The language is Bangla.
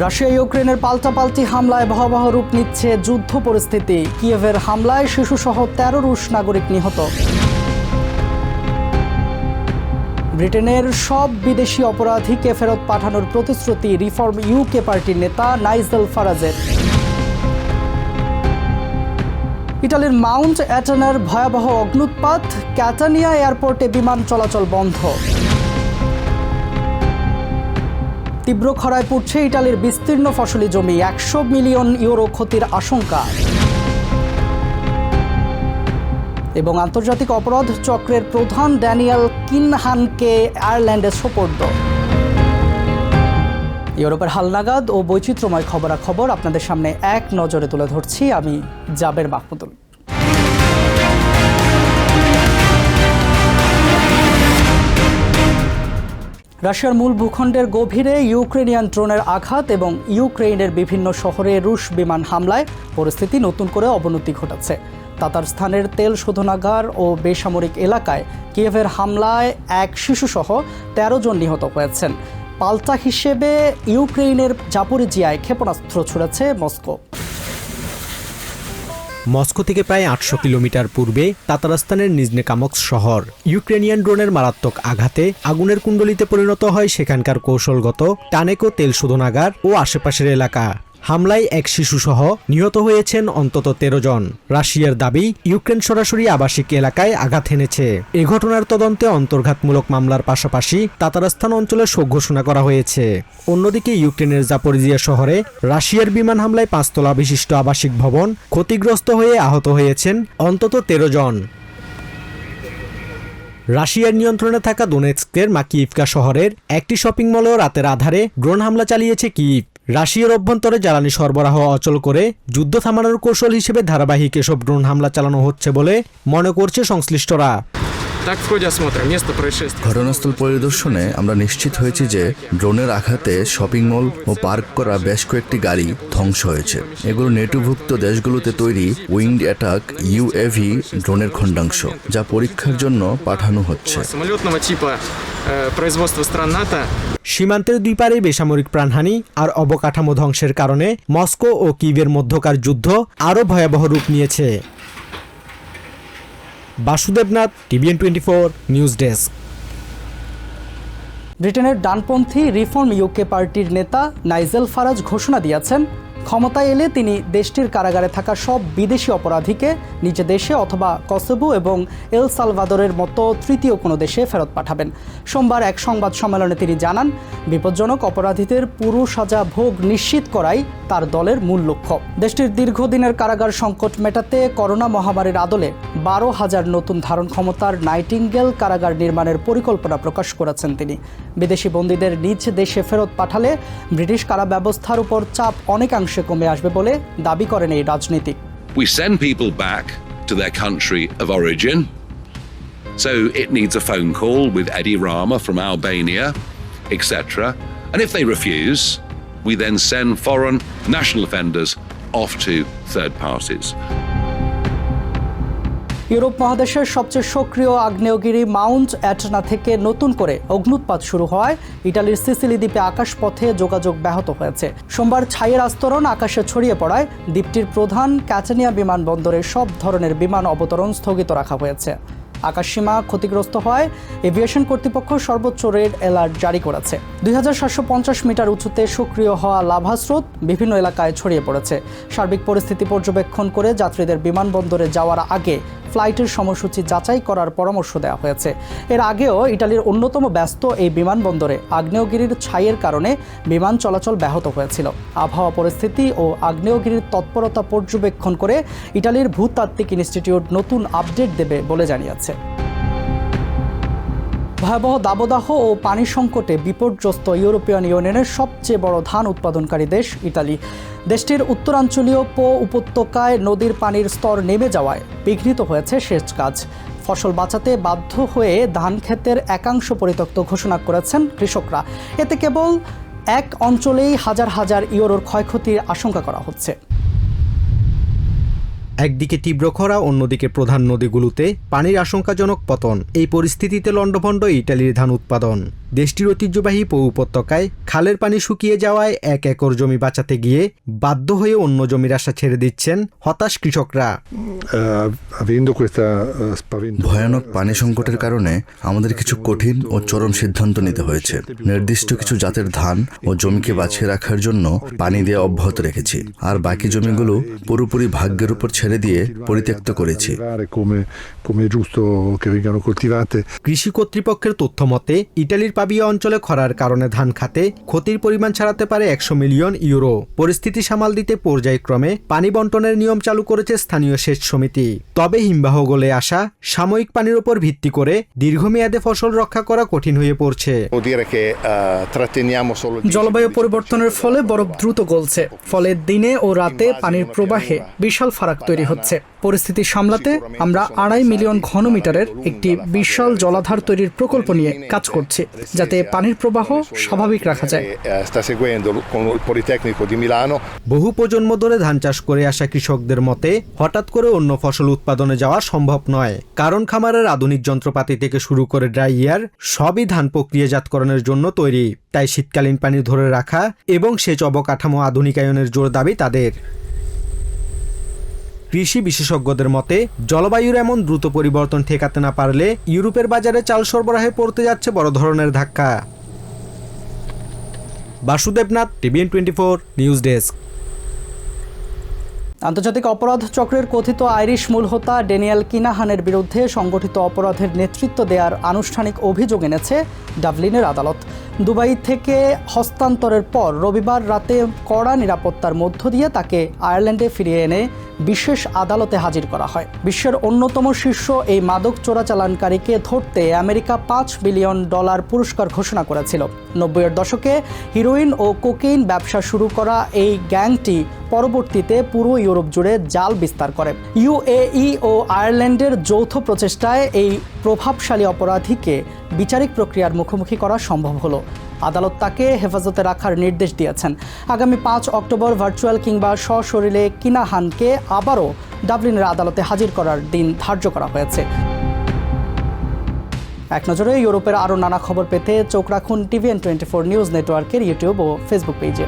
রাশিয়া ইউক্রেনের পাল্টাপাল্টি হামলায় ভয়াবহ রূপ নিচ্ছে যুদ্ধ পরিস্থিতি। কিয়েভের হামলায় শিশুসহ ১৩ রুশ নাগরিক নিহত। ব্রিটেনের সব বিদেশি অপরাধীকে ফেরত পাঠানোর প্রতিশ্রুতি রিফর্ম ইউকে পার্টির নেতা নাইজেল ফারাজের। ইটালির মাউন্ট অ্যাটানার ভয়াবহ অগ্ন্যুৎপাত, ক্যাটানিয়া এয়ারপোর্টে বিমান চলাচল বন্ধ। তীব্র খরায় পুড়ছে ইটালির বিস্তীর্ণ ফসলি জমি, ১০০ মিলিয়ন ইউরো ক্ষতির আশঙ্কা। এবং আন্তর্জাতিক অপরাধ চক্রের প্রধান ড্যানিয়েল কিনহানকে আয়ারল্যান্ডে সোপর্দ। ইউরোপের হালনাগাদ ও বৈচিত্র্যময় খবরাখবর আপনাদের সামনে এক নজরে তুলে ধরছি আমি জাবের মাহমুদুল। রাশিয়ার মূল ভূখণ্ডের গভীরে ইউক্রেনিয়ান ড্রোনের আঘাত এবং ইউক্রেনের বিভিন্ন শহরে রুশ বিমান হামলায় পরিস্থিতি নতুন করে অবনতি ঘটাচ্ছে। তাতারস্তানের তেল শোধনাগার ও বেসামরিক এলাকায় কিয়েভের হামলায় এক শিশুসহ ১৩ জন নিহত হয়েছেন। পাল্টা হিসেবে ইউক্রেনের জাপোরিজিয়ায় ক্ষেপণাস্ত্র ছুড়েছে মস্কো। মস্কো থেকে প্রায় ৮০০ কিলোমিটার পূর্বে তাতারস্তানের নিজনেকামস্ক শহর। ইউক্রেনিয়ান ড্রোনের মারাত্মক আঘাতে আগুনের কুণ্ডলিতে পরিণত হয় সেখানকার কৌশলগত টানেকো তেল শোধনাগার ও আশেপাশের এলাকা। হামলায় এক শিশুসহ নিহত হয়েছেন অন্তত ১৩ জন। রাশিয়ার দাবি, ইউক্রেন সরাসরি আবাসিক এলাকায় আঘাত হেনেছে। এ ঘটনার তদন্তে অন্তর্ঘাতমূলক মামলার পাশাপাশি তাতারস্তান অঞ্চলে শোক ঘোষণা করা হয়েছে। অন্যদিকে ইউক্রেনের জাপোরিজিয়া শহরে রাশিয়ার বিমান হামলায় ৫ তলা বিশিষ্ট আবাসিক ভবন ক্ষতিগ্রস্ত হয়ে আহত হয়েছেন অন্তত ১৩ জন। রাশিয়ার নিয়ন্ত্রণে থাকা দোনেৎস্কের মাকিইভকা শহরের একটি শপিং মলেও রাতের আধারে ড্রোন হামলা চালিয়েছে কিয়েভ। রাশিয়ার অভ্যন্তরে জ্বালানি সরবরাহ অচল করে যুদ্ধ থামানোর কৌশল হিসেবে ধারাবাহিক এসব ড্রোন হামলা চালানো হচ্ছে বলে মনে করছে সংশ্লিষ্টরা। ঘটনাস্থল পরিদর্শনে আমরা নিশ্চিত হয়েছি যে ড্রোনের আঘাতে শপিং মল ও পার্ক করা বেশ কয়েকটি গাড়ি ধ্বংস হয়েছে। এগুলো নেটোভুক্ত দেশগুলোতে তৈরি উইংড অ্যাটাক ইউএভি ড্রোনের খণ্ডাংশ, যা পরীক্ষার জন্য পাঠানো হচ্ছে। সীমান্তের দুই পারে বেসামরিক প্রাণহানি আর অবকাঠামো ধ্বংসের কারণে মস্কো ও কিয়েভের মধ্যকার যুদ্ধ আরও ভয়াবহ রূপ নিয়েছে। Basudebnath, TVN24 news desk. ব্রিটেনের ডানপন্থী রিফর্ম ইউকে পার্টির নেতা নাইজেল ফারাজ ঘোষণা দিয়েছেন, ক্ষমতায় এলে তিনি দেশটির কারাগারে থাকা সব বিদেশি অপরাধীকে নিজ দেশে অথবা কসোভো এবং এল সালভাদরের মতো তৃতীয় কোনো দেশে ফেরত পাঠাবেন। সোমবার এক সংবাদ সম্মেলনে তিনি জানান, বিপজ্জনক অপরাধীদের পুরো সাজা ভোগ নিশ্চিত করাই তার দলের মূল লক্ষ্য। দেশটির দীর্ঘদিনের কারাগার সংকট মেটাতে করোনা মহামারীর আদলে ১২,০০০ নতুন ধারণ ক্ষমতার নাইটিঙ্গেল কারাগার নির্মাণের পরিকল্পনা প্রকাশ করেছেন তিনি। বিদেশি বন্দীদের নিজ দেশে ফেরত পাঠালে ব্রিটিশ কারা ব্যবস্থার উপর চাপ অনেকাংশে কমে আসবে বলে দাবি করেন এই রাজনীতিক। We send people back to their country of origin, so it needs a phone call with Edi Rama from Albania, etc. And if they refuse, we then send foreign national offenders off to third parties. Europe মহাদেশের সবচেয়ে সক্রিয় আগ্নেয়গিরি মাউন্ট অ্যাটানা থেকে নতুন করে অগ্ন্যুৎপাত শুরু হওয়ায় ইটালির সিসিলি দ্বীপে আকাশপথে যোগাযোগ ব্যাহত হয়েছে। সোমবার ছাইয়ের আস্তরণ আকাশে ছড়িয়ে পড়ায় দ্বীপটির প্রধান ক্যাটানিয়া বিমানবন্দরে সব ধরনের বিমান অবতরণ স্থগিত রাখা হয়েছে। আকাশসীমা ক্ষতিগ্রস্ত হওয়ায় এভিয়েশন কর্তৃপক্ষ সর্বোচ্চ রেড অ্যালার্ট জারি করেছে। ২৭৫০ মিটার উঁচুতে সক্রিয় হওয়া লাভা স্রোত বিভিন্ন এলাকায় ছড়িয়ে পড়েছে। সার্বিক পরিস্থিতি পর্যবেক্ষণ করে যাত্রীদের বিমানবন্দরে যাওয়ার আগে ফ্লাইটের সময়সূচি যাচাই করার পরামর্শ দেওয়া হয়েছে। এর আগেও ইটালির অন্যতম ব্যস্ত এই বিমানবন্দরে আগ্নেয়গিরির ছাইয়ের কারণে বিমান চলাচল ব্যাহত হয়েছিল। আবহাওয়া পরিস্থিতি ও আগ্নেয়গিরির তৎপরতা পর্যবেক্ষণ করে ইটালির ভূতাত্ত্বিক ইনস্টিটিউট নতুন আপডেট দেবে বলে জানিয়েছে। ভয়াবহ দাবদাহ ও পানি সংকটে বিপর্যস্ত ইউরোপিয়ান ইউনিয়নের সবচেয়ে বড় ধান উৎপাদনকারী দেশ ইতালি। দেশটির উত্তরাঞ্চলীয় পো উপত্যকায় নদীর পানির স্তর নেমে যাওয়ায় বিঘ্নিত হয়েছে সেচ কাজ। ফসল বাঁচাতে বাধ্য হয়ে ধান ক্ষেতের একাংশ পরিত্যক্ত ঘোষণা করেছেন কৃষকরা। এতে কেবল এক অঞ্চলেই হাজার হাজার ইউরোর ক্ষয়ক্ষতির আশঙ্কা করা হচ্ছে। একদিকে তীব্র খরা, অন্যদিকে প্রধান নদীগুলোতে পানির আশঙ্কাজনক পতন। এই পরিস্থিতিতে লণ্ডভণ্ড ইটালির ধান উৎপাদন। দেশটির ঐতিহ্যবাহী পো উপত্যকায় খালের পানি শুকিয়ে যাওয়ায় 1 একর জমি বাঁচাতে গিয়ে বাধ্য হয়ে অন্য জমির আশা ছেড়ে দিচ্ছেন হতাশ কৃষকরা। ভয়ানক পানি সংকটের কারণে আমাদের কিছু কঠিন ও চরম সিদ্ধান্ত নিতে হয়েছে। নির্দিষ্ট কিছু জাতের ধান ও জমিকে বাঁচিয়ে রাখার জন্য পানি দেওয়া অব্যাহত রেখেছি, আর বাকি জমিগুলো পুরোপুরি ভাগ্যের উপর ছেড়ে দিয়ে পরিত্যক্ত করেছি। কৃষি কর্তৃপক্ষের তথ্য মতে ইটালির পাবিয়া অঞ্চলে খরার কারণে ধান খাতে ক্ষতির পরিমাণ ছাড়াতে পারে 100 মিলিয়ন ইউরো। পরিস্থিতি সামাল দিতে পর্যায়ক্রমে পানি বন্টনের নিয়ম চালু করেছে স্থানীয় সেচ সমিতি। তবে হিমবাহ গলে আসা সাময়িক পানির উপর ভিত্তি করে দীর্ঘমেয়াদে ফসল রক্ষা করা কঠিন হয়ে পড়ছে। জলবায়ু পরিবর্তনের ফলে বরফ দ্রুত গলছে, ফলে দিনে ও রাতে পানির প্রবাহে বিশাল ফারাক তৈরি হচ্ছে। পরিস্থিতি সামলাতে আমরা 2.5 মিলিয়ন ঘনমিটারের একটি বিশাল জলাধার তৈরির প্রকল্প নিয়ে কাজ করছি, যাতে পানির প্রবাহ স্বাভাবিক রাখা যায়। বহু প্রজন্ম ধরে ধান চাষ করে আসা কৃষকদের মতে হঠাৎ করে অন্য ফসল উৎপাদনে যাওয়া সম্ভব নয়, কারণ খামারের আধুনিক যন্ত্রপাতি থেকে শুরু করে ড্রাইয়ার সবই ধান প্রক্রিয়াজাতকরণের জন্য তৈরি। তাই শীতকালীন পানি ধরে রাখা এবং সেচ অবকাঠামো আধুনিকায়নের জোর দাবি তাদের। কৃষি বিশেষজ্ঞদের মতে জলবায়ুর এমন দ্রুত পরিবর্তন ঠেকাতে না পারলে ইউরোপের বাজারে চাল সরবরাহে পড়তে যাচ্ছে বড় ধরনের ধাক্কা। Basudebnath, TVN 24 news desk. আন্তর্জাতিক অপরাধ চক্রের কথিত আইরিশ মূল হোতা ড্যানিয়েল কিনাহানের বিরুদ্ধে সংগঠিত অপরাধের নেতৃত্ব দেওয়ার আনুষ্ঠানিক অভিযোগ এনেছে ডাবলিনের আদালত। দুবাই থেকে হস্তান্তরের পর রবিবার রাতে কড়া নিরাপত্তার মধ্য দিয়ে তাকে আয়ারল্যান্ডে ফিরিয়ে এনে বিশেষ আদালতে হাজির করা হয়। বিশ্বের অন্যতম শীর্ষ এই মাদক চোরাচালানকারীকে ধরতে আমেরিকা $5 বিলিয়ন পুরস্কার ঘোষণা করেছিল। 90-এর দশকে হিরোইন ও কোকেইন ব্যবসা শুরু করা এই গ্যাংটি পরবর্তীতে পুরো ইউরোপ জুড়ে জাল বিস্তার করে। UAE ও আয়ারল্যান্ডের যৌথ প্রচেষ্টায় এই প্রভাবশালী অপরাধীকে বিচারিক প্রক্রিয়ার মুখোমুখি করা সম্ভব হলো। আদালত তাকে হেফাজতে রাখার নির্দেশ দিয়েছেন। আগামী 5 অক্টোবর ভার্চুয়াল কিংবা সশরীরে কিনাহানকে আবারও ডাবলিনের আদালতে হাজির করার দিন ধার্য করা হয়েছে। এক নজরে ইউরোপের আরও নানা খবর পেতে চোখ রাখুন TVN 24 নিউজ নেটওয়ার্কের ইউটিউব ও ফেসবুক পেজে।